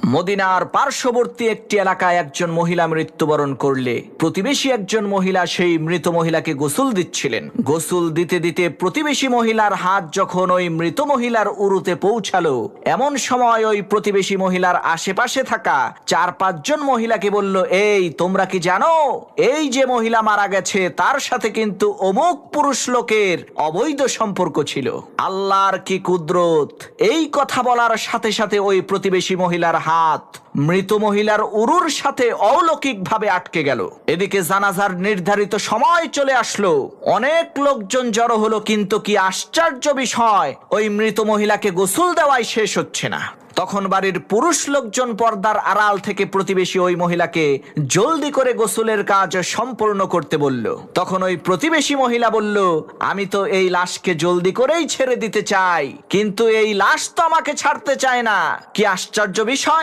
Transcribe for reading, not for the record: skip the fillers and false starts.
মদিনার পার্শ্ববর্তী একটি এলাকায় একজন মহিলা মৃত্যুবরণ করলে প্রতিবেশী একজন মহিলা সেই মৃত মহিলাকে গোসল দিচ্ছিলেন। গোসল দিতে দিতে প্রতিবেশী মহিলার হাত যখন ওই মৃত মহিলার উরুতে পৌঁছালো, এমন সময় ওই প্রতিবেশী মহিলার আশেপাশে থাকা 4-5 জন মহিলাকে বলল, এই তোমরা কি জানো এই যে মহিলা মারা গেছে তার সাথে কিন্তু অমুক পুরুষ লোকের অবৈধ সম্পর্ক ছিল। আল্লাহর কি কুদরত! এই কথা বলার সাথে সাথে ওই প্রতিবেশী মহিলার হাত মৃত মহিলার উরুর সাথে অলৌকিকভাবে আটকে গেল। এদিকে জানাজার নির্ধারিত সময় চলে আসলো, অনেক লোকজন জড়ো হলো, কিন্তু কি আশ্চর্য বিষয়, ওই মৃত মহিলাকে গোসল দেওয়াই শেষ হচ্ছে না। তখন বাড়ির পুরুষ লোকজন পর্দার আড়াল থেকে প্রতিবেশী ওই মহিলাকে জলদি করে গোসলের কাজ সম্পূর্ণ করতে বলল। তখন ওই প্রতিবেশী মহিলা বলল, আমি তো এই লাশকে জলদি করেই ছেড়ে দিতে চাই, কিন্তু এই লাশ তো আমাকে ছাড়তে চায় না। কি আশ্চর্য বিষয়!